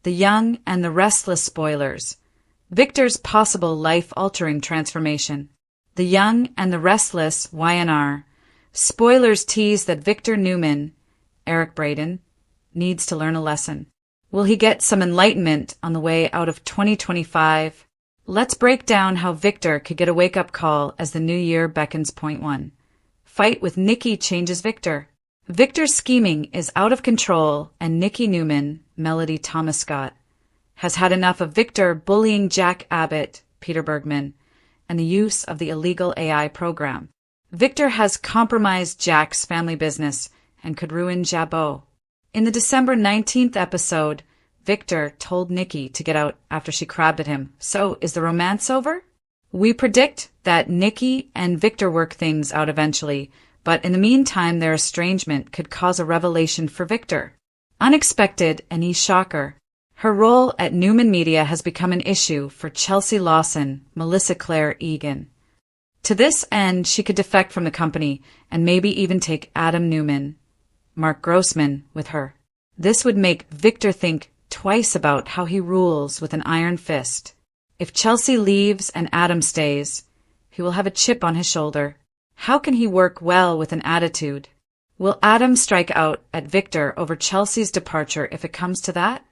The Young and the Restless spoilers. Victor's possible life-altering transformation. The Young and the Restless YNR. Spoilers tease that Victor Newman, Eric Braeden, needs to learn a lesson. Will he get some enlightenment on the way out of 2025? Let's break down how Victor could get a wake-up call as the new year beckons. Point 1. Fight with Nikki changes Victor. Victor's scheming is out of control, and Nikki Newman, Melody Thomas Scott, has had enough of Victor bullying Jack Abbott, Peter Bergman, and the use of the illegal AI program. Victor has compromised Jack's family business and could ruin Jabot. In the December 19th episode, Victor told Nikki to get out after she crabbed at him. So, is the romance over? We predict that Nikki and Victor work things out eventually, but in the meantime their estrangement could cause a revelation for Victor. Unexpected and shocker. Her role at Newman Media has become an issue for Chelsea Lawson, Melissa Claire Egan. To this end, she could defect from the company and maybe even take Adam Newman, Mark Grossman, with her. This would make Victor think twice about how he rules with an iron fist. If Chelsea leaves and Adam stays, he will have a chip on his shoulder. How can he work well with an attitude? Will Adam strike out at Victor over Chelsea's departure if it comes to that?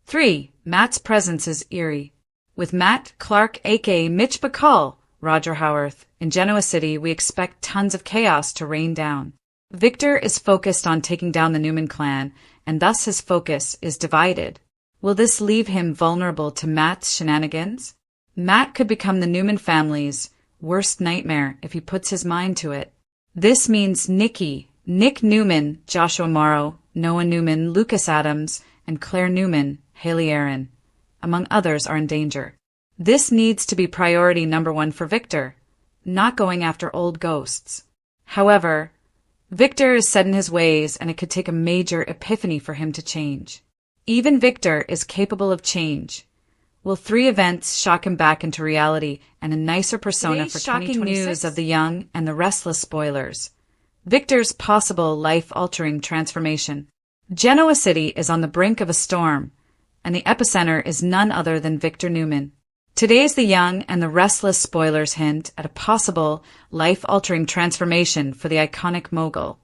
3. Matt's presence is eerie. With Matt Clark aka Mitch Bacall, Roger Howarth, in Genoa City, we expect tons of chaos to rain down. Victor is focused on taking down the Newman clan, and thus his focus is divided. Will this leave him vulnerable to Matt's shenanigans? Matt could become the Newman family's worst nightmare if he puts his mind to it. This means Nikki, Nick Newman, Joshua Morrow, Noah Newman, Lucas Adams, and Claire Newman, Haley Aaron, among others, are in danger. This needs to be priority number 1 for Victor, not going after old ghosts. However, Victor is set in his ways, and it could take a major epiphany for him to change. Even Victor is capable of change. Will 3 events shock him back into reality and a nicer persona for 2026? Shocking news of the Young and the Restless spoilers. Victor's possible life-altering transformation. Genoa City is on the brink of a storm, and the epicenter is none other than Victor Newman. Today's The Young and the Restless spoilers hint at a possible life-altering transformation for the iconic mogul.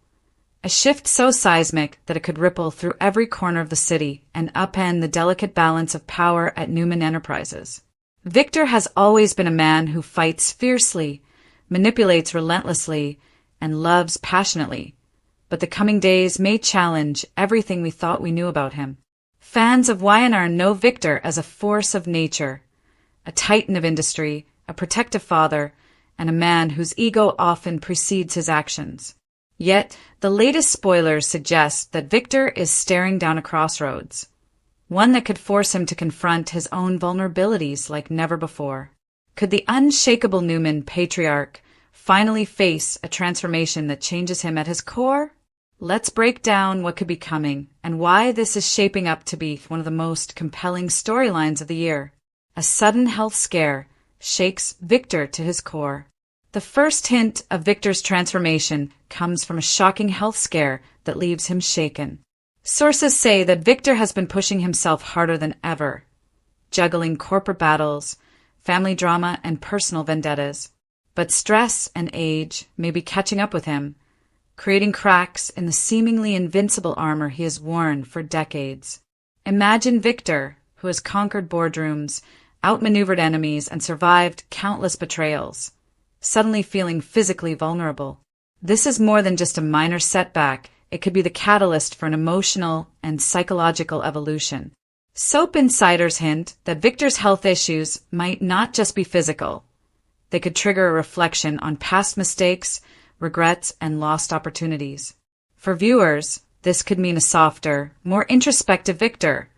A shift so seismic that it could ripple through every corner of the city and upend the delicate balance of power at Newman Enterprises. Victor has always been a man who fights fiercely, manipulates relentlessly, and loves passionately. But the coming days may challenge everything we thought we knew about him. Fans of YNR know Victor as a force of nature, a titan of industry, a protective father, and a man whose ego often precedes his actions. Yet, the latest spoilers suggest that Victor is staring down a crossroads, one that could force him to confront his own vulnerabilities like never before. Could the unshakable Newman patriarch finally face a transformation that changes him at his core? Let's break down what could be coming and why this is shaping up to be one of the most compelling storylines of the year. A sudden health scare shakes Victor to his core. The first hint of Victor's transformation comes from a shocking health scare that leaves him shaken. Sources say that Victor has been pushing himself harder than ever, juggling corporate battles, family drama, and personal vendettas. But stress and age may be catching up with him, creating cracks in the seemingly invincible armor he has worn for decades. Imagine Victor, who has conquered boardrooms, outmaneuvered enemies, and survived countless betrayals, suddenly feeling physically vulnerable. This is more than just a minor setback. It could be the catalyst for an emotional and psychological evolution. Soap insiders hint that Victor's health issues might not just be physical. They could trigger a reflection on past mistakes, regrets, and lost opportunities. For viewers, this could mean a softer, more introspective Victor,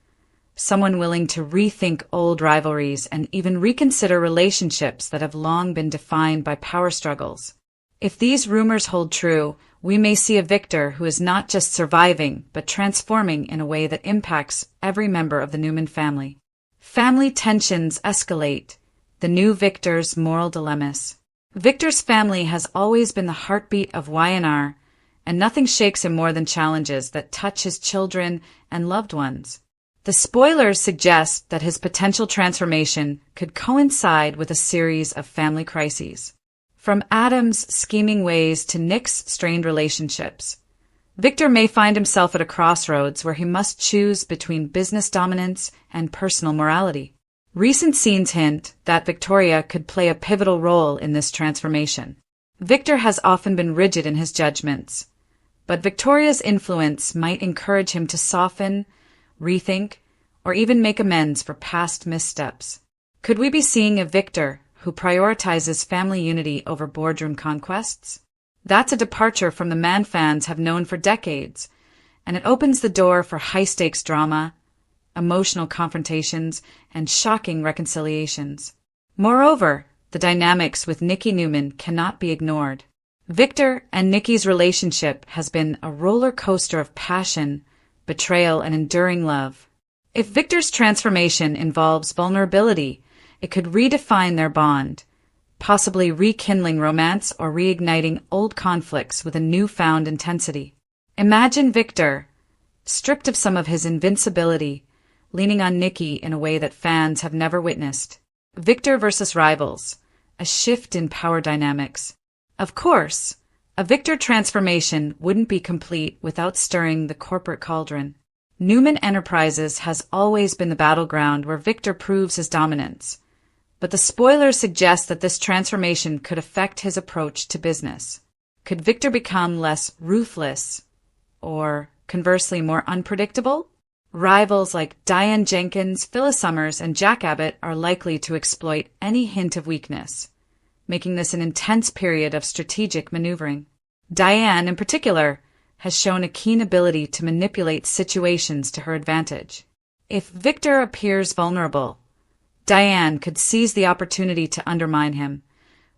someone willing to rethink old rivalries and even reconsider relationships that have long been defined by power struggles. If these rumors hold true, we may see a Victor who is not just surviving, but transforming in a way that impacts every member of the Newman family. Family tensions escalate. The new Victor's moral dilemmas. Victor's family has always been the heartbeat of YNR, and nothing shakes him more than challenges that touch his children and loved ones. The spoilers suggest that his potential transformation could coincide with a series of family crises. From Adam's scheming ways to Nick's strained relationships, Victor may find himself at a crossroads where he must choose between business dominance and personal morality. Recent scenes hint that Victoria could play a pivotal role in this transformation. Victor has often been rigid in his judgments, but Victoria's influence might encourage him to soften, rethink, or even make amends for past missteps. Could we be seeing a Victor who prioritizes family unity over boardroom conquests? That's a departure from the man fans have known for decades, and it opens the door for high-stakes drama, emotional confrontations, and shocking reconciliations. Moreover, the dynamics with Nikki Newman cannot be ignored. Victor and Nikki's relationship has been a roller coaster of passion, betrayal, and enduring love. If Victor's transformation involves vulnerability, it could redefine their bond, possibly rekindling romance or reigniting old conflicts with a newfound intensity. Imagine Victor, stripped of some of his invincibility, leaning on Nikki in a way that fans have never witnessed. Victor versus rivals, a shift in power dynamics. Of course, a Victor transformation wouldn't be complete without stirring the corporate cauldron. Newman Enterprises has always been the battleground where Victor proves his dominance, but the spoilers suggest that this transformation could affect his approach to business. Could Victor become less ruthless, or conversely more unpredictable? Rivals like Diane Jenkins, Phyllis Summers, and Jack Abbott are likely to exploit any hint of weakness, making this an intense period of strategic maneuvering. Diane, in particular, has shown a keen ability to manipulate situations to her advantage. If Victor appears vulnerable, Diane could seize the opportunity to undermine him,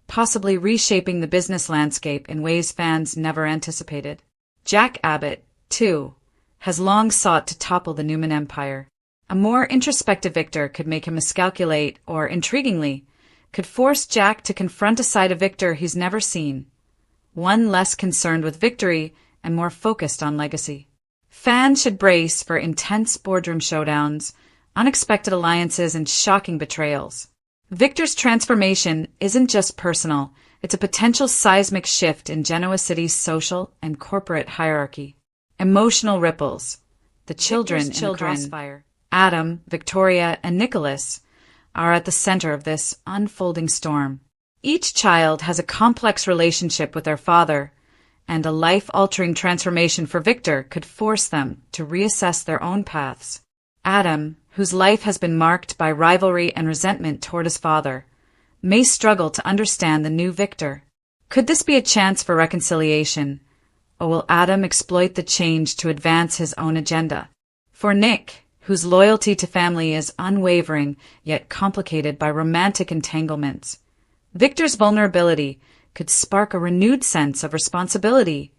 possibly reshaping the business landscape in ways fans never anticipated. Jack Abbott, too, has long sought to topple the Newman empire. A more introspective Victor could make him miscalculate or, intriguingly, could force Jack to confront a side of Victor he's never seen, one less concerned with victory and more focused on legacy. Fans should brace for intense boardroom showdowns, unexpected alliances, and shocking betrayals. Victor's transformation isn't just personal, it's a potential seismic shift in Genoa City's social and corporate hierarchy. Emotional ripples. The children in the crossfire, Adam, Victoria, and Nicholas, are at the center of this unfolding storm. Each child has a complex relationship with their father, and a life-altering transformation for Victor could force them to reassess their own paths. Adam, whose life has been marked by rivalry and resentment toward his father, may struggle to understand the new Victor. Could this be a chance for reconciliation, or will Adam exploit the change to advance his own agenda? For Nick, whose loyalty to family is unwavering yet complicated by romantic entanglements, Victor's vulnerability could spark a renewed sense of responsibility,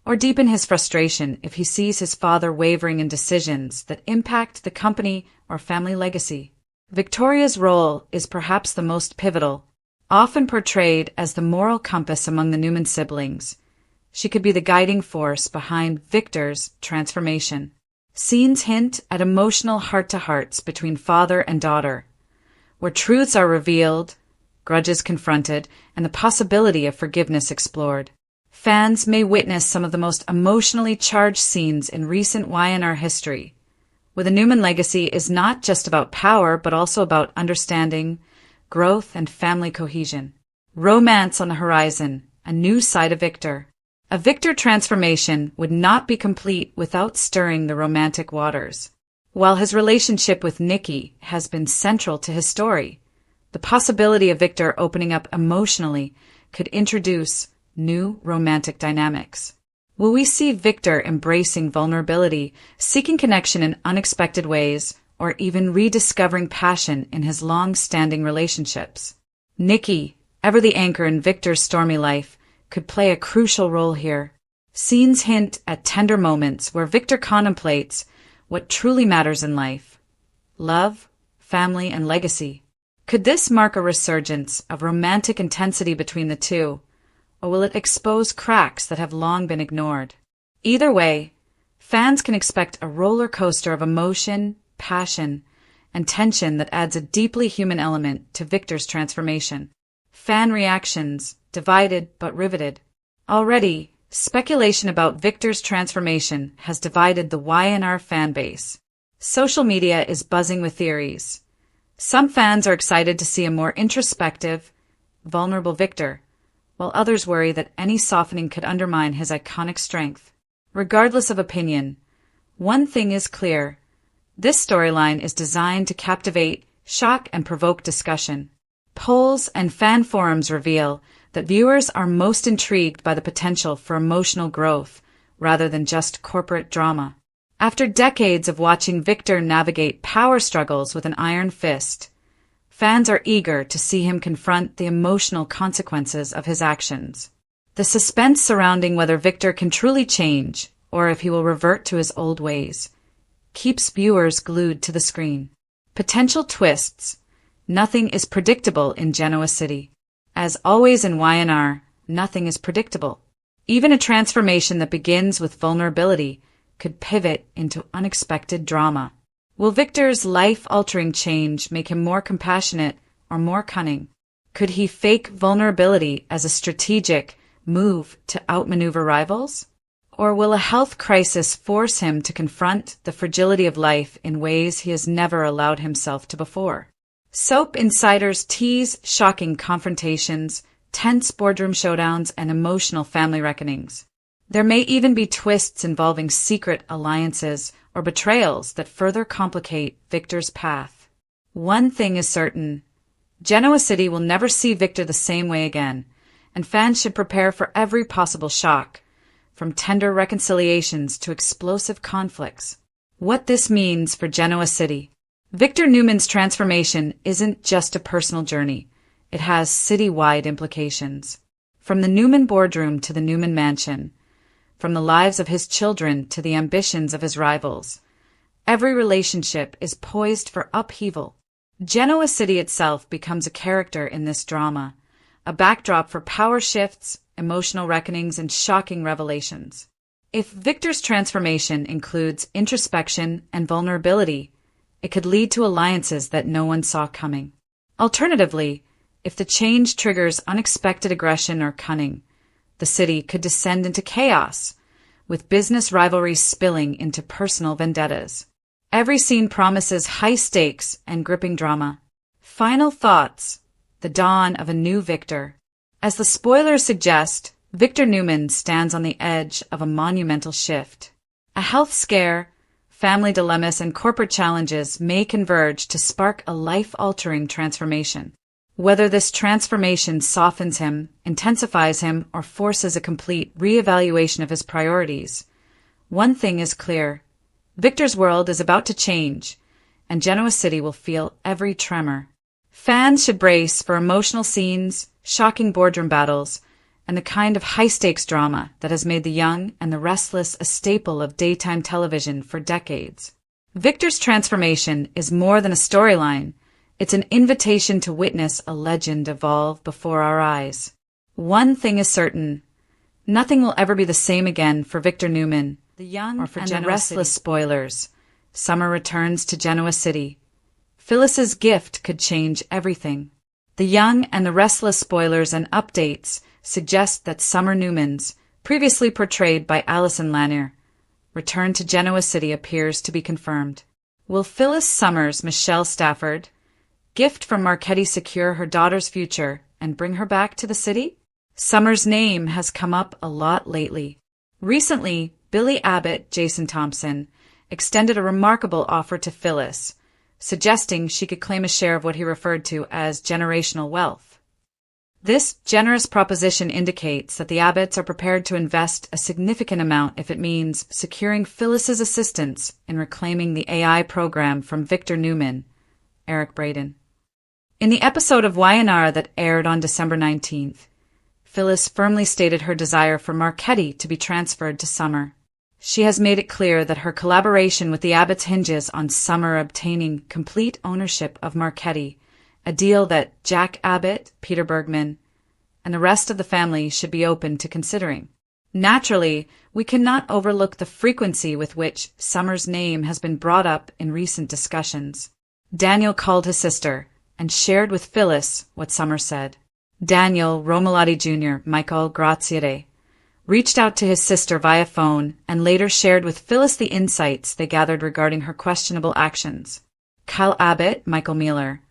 or deepen his frustration if he sees his father wavering in decisions that impact the company or family legacy. Victoria's role is perhaps the most pivotal, often portrayed as the moral compass among the Newman siblings. She could be the guiding force behind Victor's transformation. Scenes hint at emotional heart-to-hearts between father and daughter, where truths are revealed, grudges confronted, and the possibility of forgiveness explored. Fans may witness some of the most emotionally charged scenes in recent Y&R history, where the Newman legacy is not just about power but also about understanding, growth, and family cohesion. Romance on the horizon, a new side of Victor. A Victor transformation would not be complete without stirring the romantic waters. While his relationship with Nikki has been central to his story, the possibility of Victor opening up emotionally could introduce new romantic dynamics. Will we see Victor embracing vulnerability, seeking connection in unexpected ways, or even rediscovering passion in his long-standing relationships? Nikki, ever the anchor in Victor's stormy life, could play a crucial role here. Scenes hint at tender moments where Victor contemplates what truly matters in life: love, family, and legacy. Could this mark a resurgence of romantic intensity between the two, or will it expose cracks that have long been ignored? Either way, fans can expect a roller coaster of emotion, passion, and tension that adds a deeply human element to Victor's transformation. Fan reactions, divided but riveted. Already, speculation about Victor's transformation has divided the YNR fanbase. Social media is buzzing with theories. Some fans are excited to see a more introspective, vulnerable Victor, while others worry that any softening could undermine his iconic strength. Regardless of opinion, one thing is clear. This storyline is designed to captivate, shock, and provoke discussion. Polls and fan forums reveal that viewers are most intrigued by the potential for emotional growth rather than just corporate drama. After decades of watching Victor navigate power struggles with an iron fist, fans are eager to see him confront the emotional consequences of his actions. The suspense surrounding whether Victor can truly change or if he will revert to his old ways keeps viewers glued to the screen. Potential twists. Nothing is predictable in Genoa City. As always in YNR, nothing is predictable. Even a transformation that begins with vulnerability could pivot into unexpected drama. Will Victor's life-altering change make him more compassionate or more cunning? Could he fake vulnerability as a strategic move to outmaneuver rivals? Or will a health crisis force him to confront the fragility of life in ways he has never allowed himself to before? Soap insiders tease shocking confrontations, tense boardroom showdowns, and emotional family reckonings. There may even be twists involving secret alliances or betrayals that further complicate Victor's path. One thing is certain. Genoa City will never see Victor the same way again, and fans should prepare for every possible shock, from tender reconciliations to explosive conflicts. What this means for Genoa City. Victor Newman's transformation isn't just a personal journey. It has city-wide implications. From the Newman boardroom to the Newman mansion, from the lives of his children to the ambitions of his rivals, every relationship is poised for upheaval. Genoa City itself becomes a character in this drama, a backdrop for power shifts, emotional reckonings, and shocking revelations. If Victor's transformation includes introspection and vulnerability, it could lead to alliances that no one saw coming. Alternatively, if the change triggers unexpected aggression or cunning, the city could descend into chaos, with business rivalries spilling into personal vendettas. Every scene promises high stakes and gripping drama. Final thoughts. The dawn of a new Victor. As the spoilers suggest, Victor Newman stands on the edge of a monumental shift. A health scare, family dilemmas, and corporate challenges may converge to spark a life-altering transformation. Whether this transformation softens him, intensifies him, or forces a complete re-evaluation of his priorities, one thing is clear. Victor's world is about to change, and Genoa City will feel every tremor. Fans should brace for emotional scenes, shocking boardroom battles, and the kind of high-stakes drama that has made The Young and the Restless a staple of daytime television for decades. Victor's transformation is more than a storyline. It's an invitation to witness a legend evolve before our eyes. One thing is certain. Nothing will ever be the same again for Victor Newman, The Young or for and the Restless. City. Spoilers. Summer returns to Genoa City. Phyllis's gift could change everything. The Young and the Restless spoilers and updates suggest that Summer Newman's, previously portrayed by Alison Lanier, return to Genoa City appears to be confirmed. Will Phyllis Summers' Michelle Stafford gift from Marchetti secure her daughter's future and bring her back to the city? Summers' name has come up a lot lately. Recently, Billy Abbott, Jason Thompson, extended a remarkable offer to Phyllis, suggesting she could claim a share of what he referred to as generational wealth. This generous proposition indicates that the Abbotts are prepared to invest a significant amount if it means securing Phyllis's assistance in reclaiming the AI program from Victor Newman, Eric Braeden. In the episode of YNR that aired on December 19th, Phyllis firmly stated her desire for Marchetti to be transferred to Summer. She has made it clear that her collaboration with the Abbotts hinges on Summer obtaining complete ownership of Marchetti, a deal that Jack Abbott, Peter Bergman, and the rest of the family should be open to considering. Naturally, we cannot overlook the frequency with which Summer's name has been brought up in recent discussions. Daniel called his sister and shared with Phyllis what Summer said. Daniel Romolotti Jr. Michael Graziere reached out to his sister via phone and later shared with Phyllis the insights they gathered regarding her questionable actions. Kyle Abbott, Michael Mueller,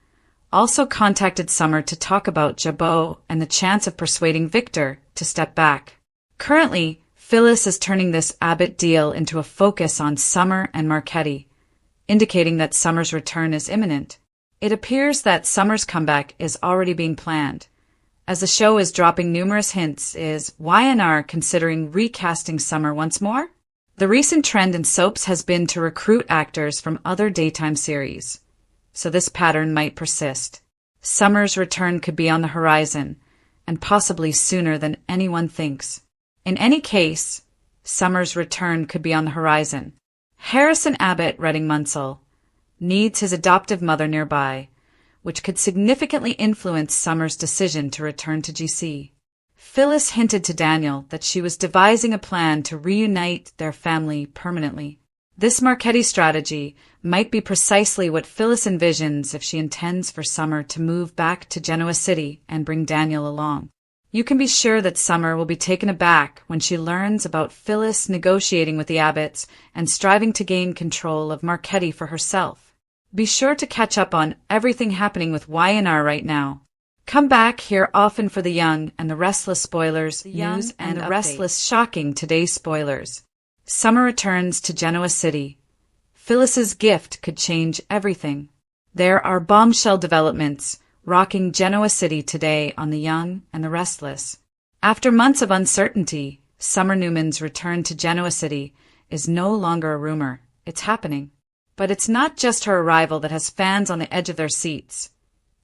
also contacted Summer to talk about Jabot and the chance of persuading Victor to step back. Currently, Phyllis is turning this Abbott deal into a focus on Summer and Marchetti, indicating that Summer's return is imminent. It appears that Summer's comeback is already being planned, as the show is dropping numerous hints. Is Y&R considering recasting Summer once more? The recent trend in soaps has been to recruit actors from other daytime series, so this pattern might persist. Summer's return could be on the horizon, and possibly sooner than anyone thinks. In any case, Summer's return could be on the horizon. Harrison Abbott Redding Munsell needs his adoptive mother nearby, which could significantly influence Summer's decision to return to GC. Phyllis hinted to Daniel that she was devising a plan to reunite their family permanently. This Marchetti strategy might be precisely what Phyllis envisions if she intends for Summer to move back to Genoa City and bring Daniel along. You can be sure that Summer will be taken aback when she learns about Phyllis negotiating with the Abbotts and striving to gain control of Marchetti for herself. Be sure to catch up on everything happening with Y&R right now. Come back here often for the Young and the Restless spoilers, news and the Restless shocking today's spoilers. Summer returns to Genoa City. Phyllis's gift could change everything. There are bombshell developments rocking Genoa City today on the Young and the Restless. After months of uncertainty, Summer Newman's return to Genoa City is no longer a rumor. It's happening. But it's not just her arrival that has fans on the edge of their seats.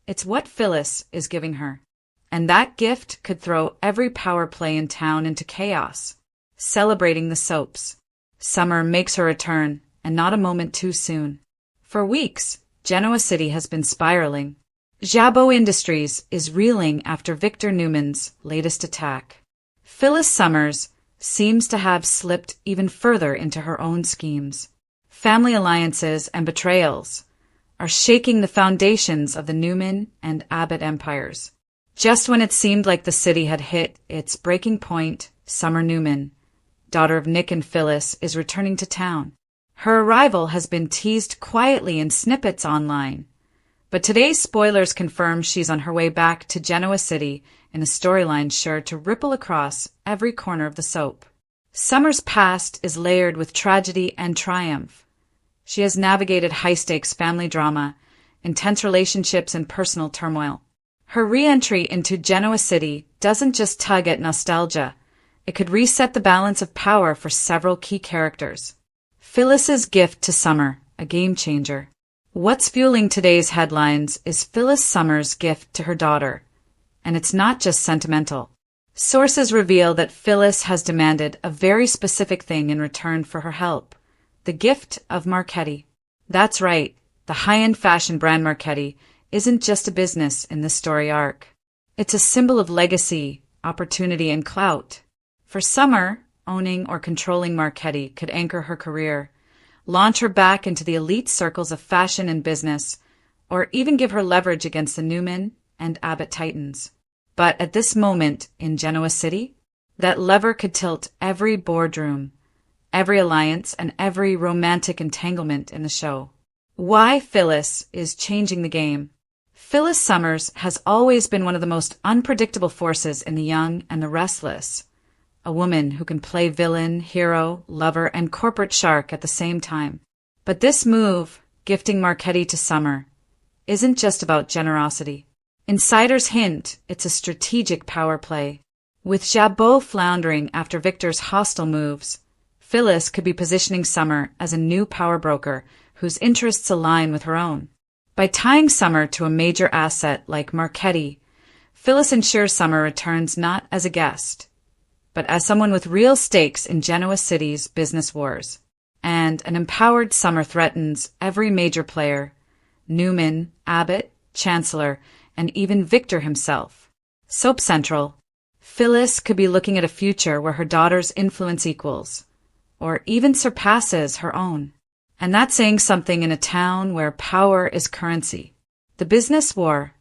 It's what Phyllis is giving her. And that gift could throw every power play in town into chaos. Celebrating the soaps. Summer makes her return, and not a moment too soon. For weeks, Genoa City has been spiraling. Jabot Industries is reeling after Victor Newman's latest attack. Phyllis Summers seems to have slipped even further into her own schemes. Family alliances and betrayals are shaking the foundations of the Newman and Abbott empires. Just when it seemed like the city had hit its breaking point, Summer Newman, daughter of Nick and Phyllis, is returning to town. Her arrival has been teased quietly in snippets online, but today's spoilers confirm she's on her way back to Genoa City in a storyline sure to ripple across every corner of the soap. Summer's past is layered with tragedy and triumph. She has navigated high-stakes family drama, intense relationships, and personal turmoil. Her re-entry into Genoa City doesn't just tug at nostalgia. It could reset the balance of power for several key characters. Phyllis's gift to Summer, a game-changer. What's fueling today's headlines is Phyllis Summers' gift to her daughter, and it's not just sentimental. Sources reveal that Phyllis has demanded a very specific thing in return for her help. The gift of Marchetti. That's right, the high-end fashion brand Marchetti isn't just a business in this story arc. It's a symbol of legacy, opportunity, and clout. For Summer, owning or controlling Marchetti could anchor her career, launch her back into the elite circles of fashion and business, or even give her leverage against the Newman and Abbott titans. But at this moment in Genoa City, that lever could tilt every boardroom, every alliance, and every romantic entanglement in the show. Why Phyllis is changing the game. Phyllis Summers has always been one of the most unpredictable forces in The Young and the Restless, a woman who can play villain, hero, lover, and corporate shark at the same time. But this move, gifting Marchetti to Summer, isn't just about generosity. Insiders hint it's a strategic power play. With Jabot floundering after Victor's hostile moves, Phyllis could be positioning Summer as a new power broker whose interests align with her own. By tying Summer to a major asset like Marchetti, Phyllis ensures Summer returns not as a guest, but as someone with real stakes in Genoa City's business wars. And an empowered Summer threatens every major player, Newman, Abbott, Chancellor, and even Victor himself. Soap Central. Phyllis could be looking at a future where her daughter's influence equals, or even surpasses her own. And that's saying something in a town where power is currency. The business war.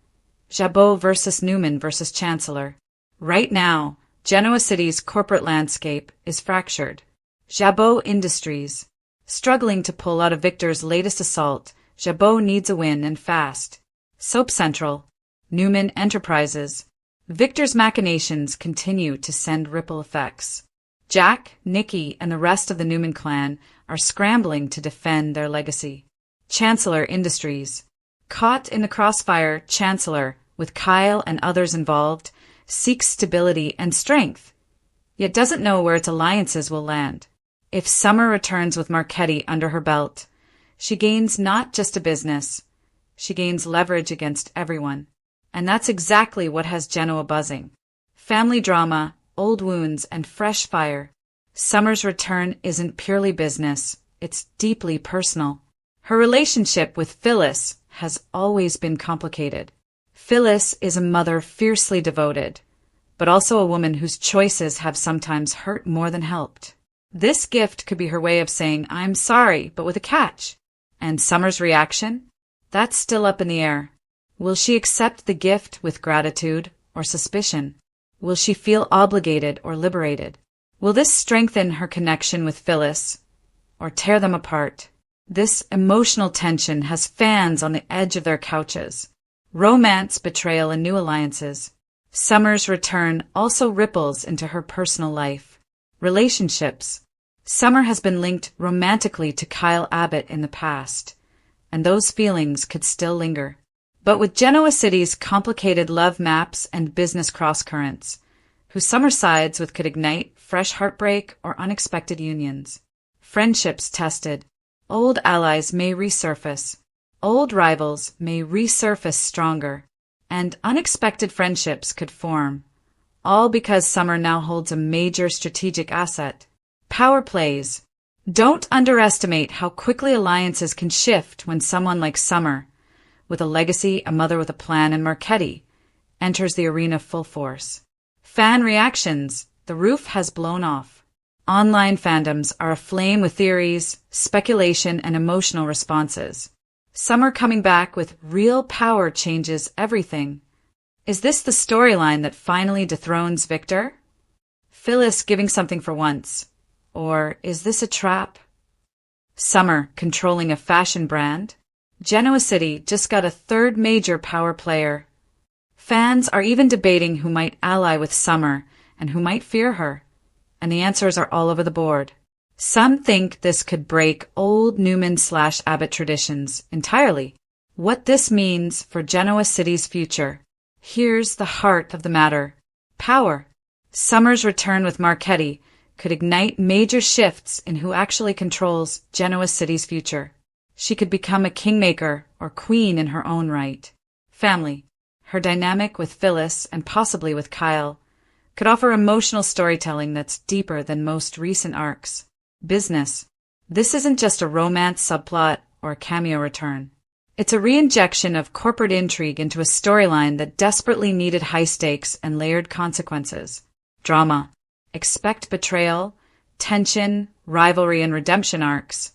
Jabot versus Newman versus Chancellor. Right now, Genoa City's corporate landscape is fractured. Jabot Industries. Struggling to pull out of Victor's latest assault, Jabot needs a win and fast. Soap Central. Newman Enterprises. Victor's machinations continue to send ripple effects. Jack, Nikki, and the rest of the Newman clan are scrambling to defend their legacy. Chancellor Industries. Caught in the crossfire, Chancellor, with Kyle and others involved, seeks stability and strength, yet doesn't know where its alliances will land. If Summer returns with Marchetti under her belt, she gains not just a business, she gains leverage against everyone. And that's exactly what has Genoa buzzing. Family drama, old wounds, and fresh fire. Summer's return isn't purely business, it's deeply personal. Her relationship with Phyllis has always been complicated. Phyllis is a mother fiercely devoted, but also a woman whose choices have sometimes hurt more than helped. This gift could be her way of saying, "I'm sorry," but with a catch. And Summer's reaction? That's still up in the air. Will she accept the gift with gratitude or suspicion? Will she feel obligated or liberated? Will this strengthen her connection with Phyllis or tear them apart? This emotional tension has fans on the edge of their couches. Romance, betrayal, and new alliances. Summer's return also ripples into her personal life. Relationships. Summer has been linked romantically to Kyle Abbott in the past, and those feelings could still linger. But with Genoa City's complicated love maps and business crosscurrents, who Summer sides with could ignite fresh heartbreak or unexpected unions. Friendships tested. Old allies may resurface. Old rivals may resurface stronger. And unexpected friendships could form. All because Summer now holds a major strategic asset. Power plays. Don't underestimate how quickly alliances can shift when someone like Summer, with a legacy, a mother with a plan, and Marchetti, enters the arena full force. Fan reactions. The roof has blown off. Online fandoms are aflame with theories, speculation, and emotional responses. Summer coming back with real power changes everything. Is this the storyline that finally dethrones Victor? Phyllis giving something for once. Or is this a trap? Summer controlling a fashion brand? Genoa City just got a third major power player. Fans are even debating who might ally with Summer and who might fear her, and the answers are all over the board. Some think this could break old Newman/Abbott traditions entirely. What this means for Genoa City's future. Here's the heart of the matter. Power. Summer's return with Marchetti could ignite major shifts in who actually controls Genoa City's future. She could become a kingmaker or queen in her own right. Family. Her dynamic with Phyllis and possibly with Kyle could offer emotional storytelling that's deeper than most recent arcs. Business. This isn't just a romance subplot or a cameo return. It's a re-injection of corporate intrigue into a storyline that desperately needed high stakes and layered consequences. Drama. Expect betrayal, tension, rivalry, and redemption arcs.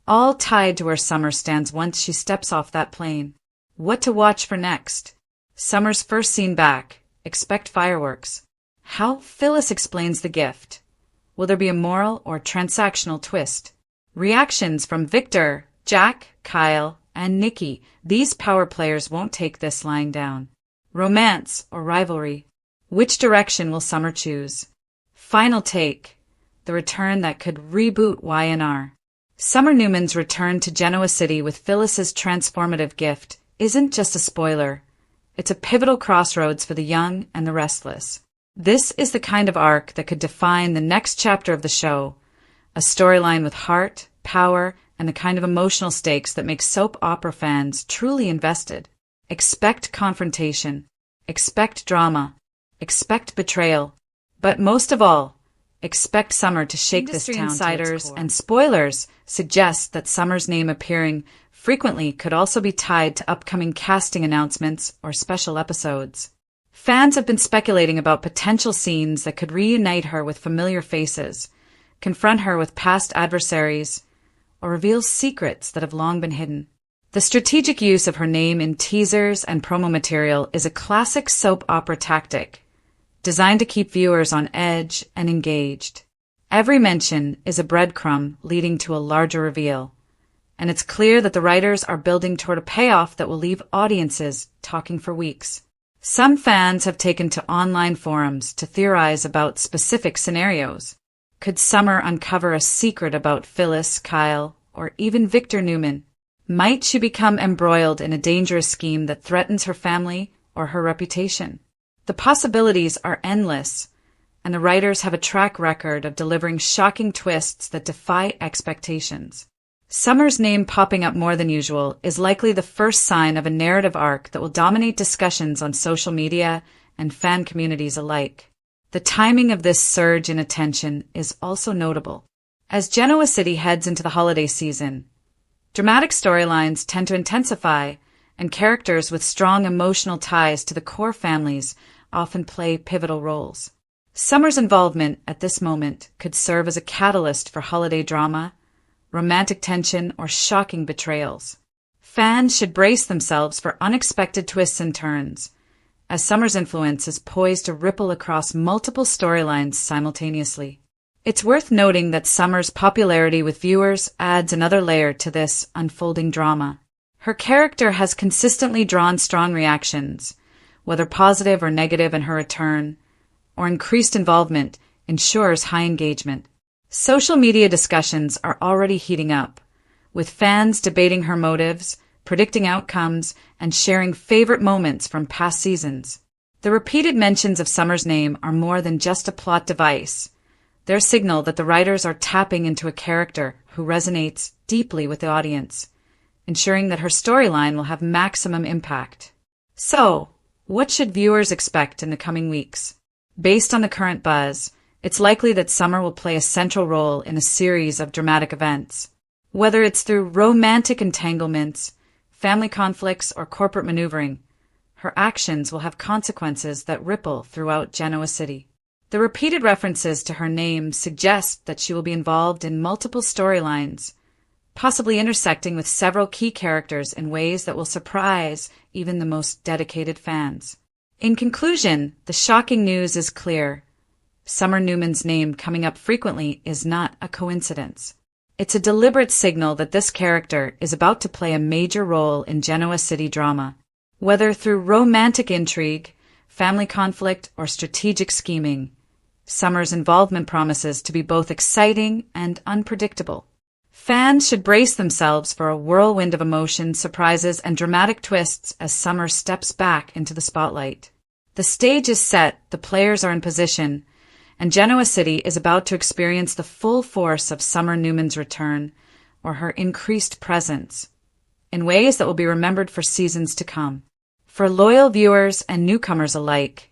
All tied to where Summer stands once she steps off that plane. What to watch for next? Summer's first scene back. Expect fireworks. How Phyllis explains the gift. Will there be a moral or transactional twist? Reactions from Victor, Jack, Kyle, and Nikki. These power players won't take this lying down. Romance or rivalry. Which direction will Summer choose? Final take. The return that could reboot YNR. Summer Newman's return to Genoa City with Phyllis's transformative gift isn't just a spoiler. It's a pivotal crossroads for the young and the restless. This is the kind of arc that could define the next chapter of the show, a storyline with heart, power, and the kind of emotional stakes that make soap opera fans truly invested. Expect confrontation, expect drama, expect betrayal, but most of all, expect Summer to shake this town. Insiders and spoilers suggest that Summer's name appearing frequently could also be tied to upcoming casting announcements or special episodes. Fans have been speculating about potential scenes that could reunite her with familiar faces, confront her with past adversaries, or reveal secrets that have long been hidden. The strategic use of her name in teasers and promo material is a classic soap opera tactic, designed to keep viewers on edge and engaged. Every mention is a breadcrumb leading to a larger reveal, and it's clear that the writers are building toward a payoff that will leave audiences talking for weeks. Some fans have taken to online forums to theorize about specific scenarios. Could Summer uncover a secret about Phyllis, Kyle, or even Victor Newman? Might she become embroiled in a dangerous scheme that threatens her family or her reputation? The possibilities are endless, and the writers have a track record of delivering shocking twists that defy expectations. Summer's name popping up more than usual is likely the first sign of a narrative arc that will dominate discussions on social media and fan communities alike. The timing of this surge in attention is also notable. As Genoa City heads into the holiday season, dramatic storylines tend to intensify, and characters with strong emotional ties to the core families often play pivotal roles. Summer's involvement at this moment could serve as a catalyst for holiday drama, romantic tension, or shocking betrayals. Fans should brace themselves for unexpected twists and turns, as Summer's influence is poised to ripple across multiple storylines simultaneously. It's worth noting that Summer's popularity with viewers adds another layer to this unfolding drama. Her character has consistently drawn strong reactions, whether positive or negative, in her return, or increased involvement ensures high engagement. Social media discussions are already heating up, with fans debating her motives, predicting outcomes, and sharing favorite moments from past seasons. The repeated mentions of Summer's name are more than just a plot device. They're a signal that the writers are tapping into a character who resonates deeply with the audience, ensuring that her storyline will have maximum impact. So, what should viewers expect in the coming weeks? Based on the current buzz, it's likely that Summer will play a central role in a series of dramatic events. Whether it's through romantic entanglements, family conflicts, or corporate maneuvering, her actions will have consequences that ripple throughout Genoa City. The repeated references to her name suggest that she will be involved in multiple storylines, possibly intersecting with several key characters in ways that will surprise even the most dedicated fans. In conclusion, the shocking news is clear. Summer Newman's name coming up frequently is not a coincidence. It's a deliberate signal that this character is about to play a major role in Genoa City drama. Whether through romantic intrigue, family conflict, or strategic scheming, Summer's involvement promises to be both exciting and unpredictable. Fans should brace themselves for a whirlwind of emotions, surprises, and dramatic twists as Summer steps back into the spotlight. The stage is set, the players are in position, and Genoa City is about to experience the full force of Summer Newman's return, or her increased presence, in ways that will be remembered for seasons to come. For loyal viewers and newcomers alike,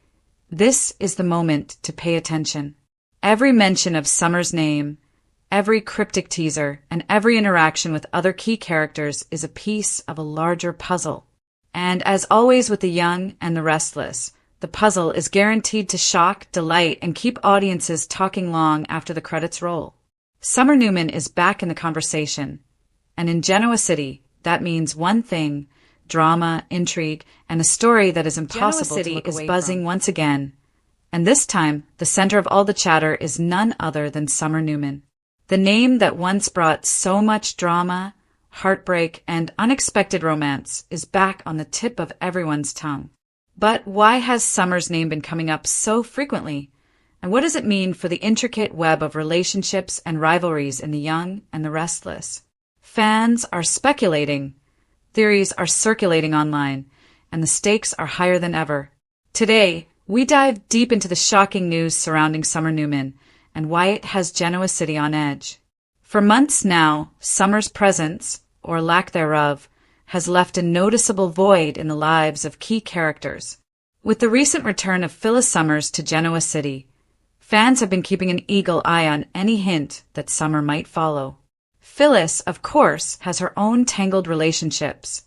this is the moment to pay attention. Every mention of Summer's name, every cryptic teaser, and every interaction with other key characters is a piece of a larger puzzle. And as always with the young and the restless, the puzzle is guaranteed to shock, delight, and keep audiences talking long after the credits roll. Summer Newman is back in the conversation, and in Genoa City, that means one thing: drama, intrigue, and a story that is impossible to look away from. Genoa City is buzzing once again, and this time, the center of all the chatter is none other than Summer Newman. The name that once brought so much drama, heartbreak, and unexpected romance is back on the tip of everyone's tongue. But why has Summer's name been coming up so frequently? And what does it mean for the intricate web of relationships and rivalries in the young and the restless? Fans are speculating. Theories are circulating online, and the stakes are higher than ever. Today, we dive deep into the shocking news surrounding Summer Newman and why it has Genoa City on edge. For months now, Summer's presence, or lack thereof, has left a noticeable void in the lives of key characters. With the recent return of Phyllis Summers to Genoa City, fans have been keeping an eagle eye on any hint that Summer might follow. Phyllis, of course, has her own tangled relationships,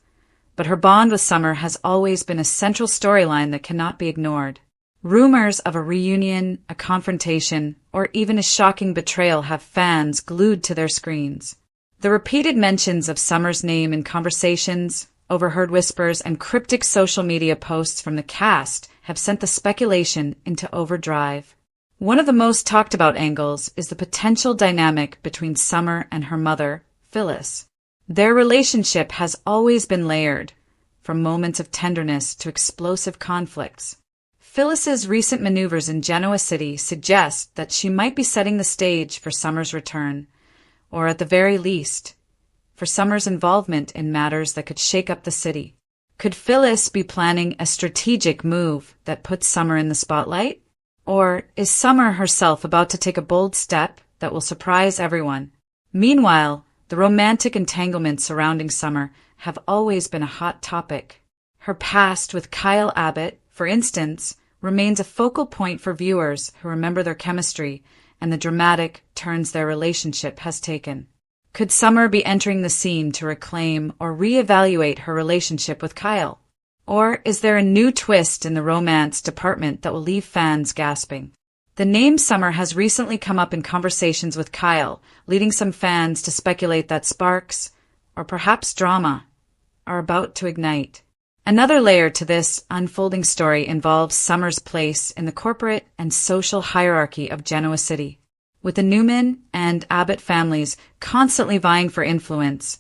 but her bond with Summer has always been a central storyline that cannot be ignored. Rumors of a reunion, a confrontation, or even a shocking betrayal have fans glued to their screens. The repeated mentions of Summer's name in conversations, overheard whispers, and cryptic social media posts from the cast have sent the speculation into overdrive. One of the most talked about angles is the potential dynamic between Summer and her mother, Phyllis. Their relationship has always been layered, from moments of tenderness to explosive conflicts. Phyllis's recent maneuvers in Genoa City suggest that she might be setting the stage for Summer's return, or at the very least, for Summer's involvement in matters that could shake up the city. Could Phyllis be planning a strategic move that puts Summer in the spotlight? Or is Summer herself about to take a bold step that will surprise everyone? Meanwhile, the romantic entanglements surrounding Summer have always been a hot topic. Her past with Kyle Abbott, for instance, remains a focal point for viewers who remember their chemistry and the dramatic turns their relationship has taken. Could Summer be entering the scene to reclaim or reevaluate her relationship with Kyle? Or is there a new twist in the romance department that will leave fans gasping? The name Summer has recently come up in conversations with Kyle, leading some fans to speculate that sparks, or perhaps drama, are about to ignite. Another layer to this unfolding story involves Summer's place in the corporate and social hierarchy of Genoa City. With the Newman and Abbott families constantly vying for influence,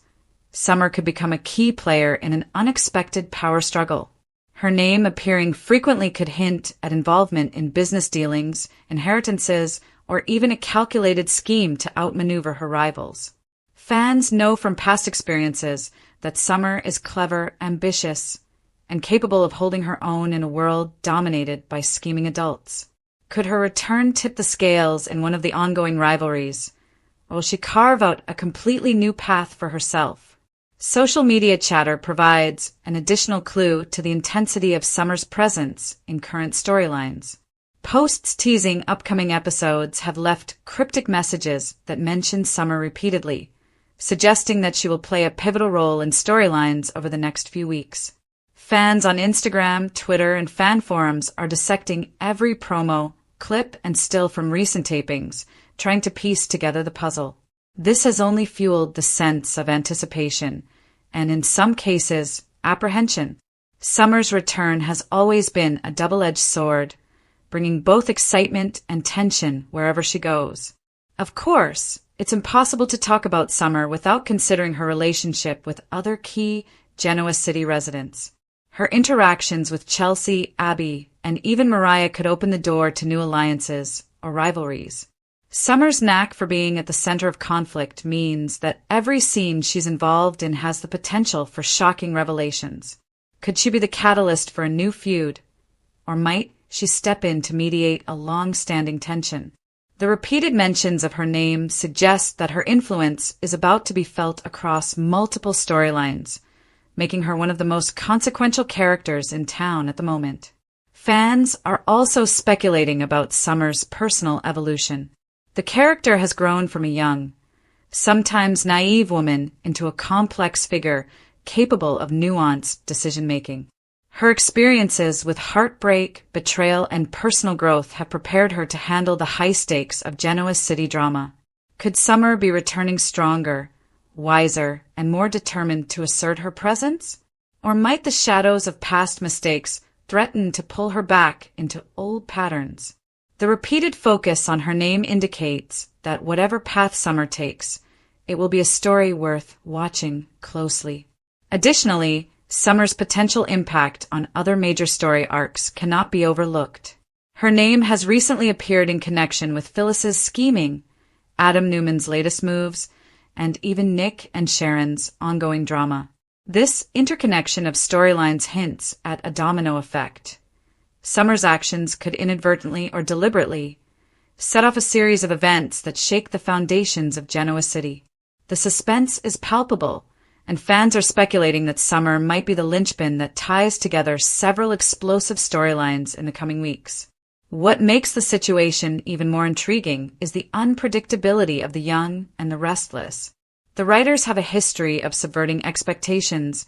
Summer could become a key player in an unexpected power struggle. Her name appearing frequently could hint at involvement in business dealings, inheritances, or even a calculated scheme to outmaneuver her rivals. Fans know from past experiences that Summer is clever, ambitious, and capable of holding her own in a world dominated by scheming adults. Could her return tip the scales in one of the ongoing rivalries, or will she carve out a completely new path for herself? Social media chatter provides an additional clue to the intensity of Summer's presence in current storylines. Posts teasing upcoming episodes have left cryptic messages that mention Summer repeatedly, suggesting that she will play a pivotal role in storylines over the next few weeks. Fans on Instagram, Twitter, and fan forums are dissecting every promo, clip, and still from recent tapings, trying to piece together the puzzle. This has only fueled the sense of anticipation, and in some cases, apprehension. Summer's return has always been a double-edged sword, bringing both excitement and tension wherever she goes. Of course, it's impossible to talk about Summer without considering her relationship with other key Genoa City residents. Her interactions with Chelsea, Abby, and even Mariah could open the door to new alliances or rivalries. Summer's knack for being at the center of conflict means that every scene she's involved in has the potential for shocking revelations. Could she be the catalyst for a new feud? Or might she step in to mediate a long-standing tension? The repeated mentions of her name suggest that her influence is about to be felt across multiple storylines, making her one of the most consequential characters in town at the moment. Fans are also speculating about Summer's personal evolution. The character has grown from a young, sometimes naive woman into a complex figure capable of nuanced decision-making. Her experiences with heartbreak, betrayal, and personal growth have prepared her to handle the high stakes of Genoa City drama. Could Summer be returning stronger, wiser, and more determined to assert her presence? Or might the shadows of past mistakes threaten to pull her back into old patterns? The repeated focus on her name indicates that whatever path Summer takes, it will be a story worth watching closely. Additionally, Summer's potential impact on other major story arcs cannot be overlooked. Her name has recently appeared in connection with Phyllis's scheming, Adam Newman's latest moves, and even Nick and Sharon's ongoing drama. This interconnection of storylines hints at a domino effect. Summer's actions could inadvertently or deliberately set off a series of events that shake the foundations of Genoa City. The suspense is palpable, and fans are speculating that Summer might be the linchpin that ties together several explosive storylines in the coming weeks. What makes the situation even more intriguing is the unpredictability of the young and the restless. The writers have a history of subverting expectations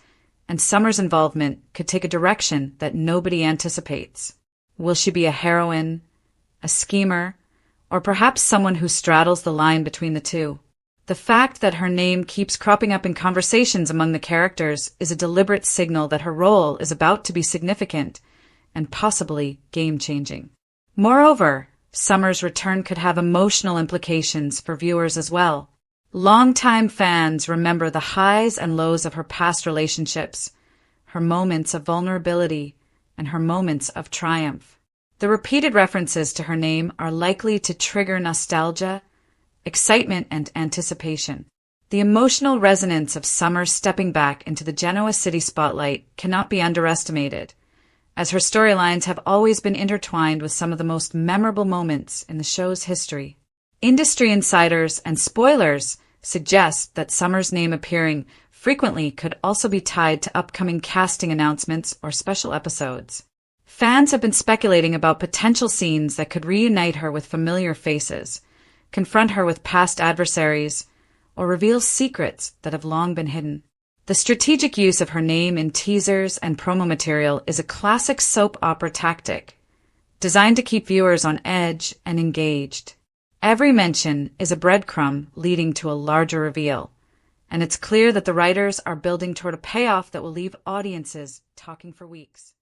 and Summer's involvement could take a direction that nobody anticipates. Will she be a heroine, a schemer, or perhaps someone who straddles the line between the two? The fact that her name keeps cropping up in conversations among the characters is a deliberate signal that her role is about to be significant and possibly game-changing. Moreover, Summer's return could have emotional implications for viewers as well. Longtime fans remember the highs and lows of her past relationships, her moments of vulnerability, and her moments of triumph. The repeated references to her name are likely to trigger nostalgia, excitement, and anticipation. The emotional resonance of Summer stepping back into the Genoa city spotlight cannot be underestimated, as her storylines have always been intertwined with some of the most memorable moments in the show's history. Industry insiders and spoilers suggest that Summer's name appearing frequently could also be tied to upcoming casting announcements or special episodes. Fans have been speculating about potential scenes that could reunite her with familiar faces, confront her with past adversaries, or reveal secrets that have long been hidden. The strategic use of her name in teasers and promo material is a classic soap opera tactic, designed to keep viewers on edge and engaged. Every mention is a breadcrumb leading to a larger reveal, and it's clear that the writers are building toward a payoff that will leave audiences talking for weeks.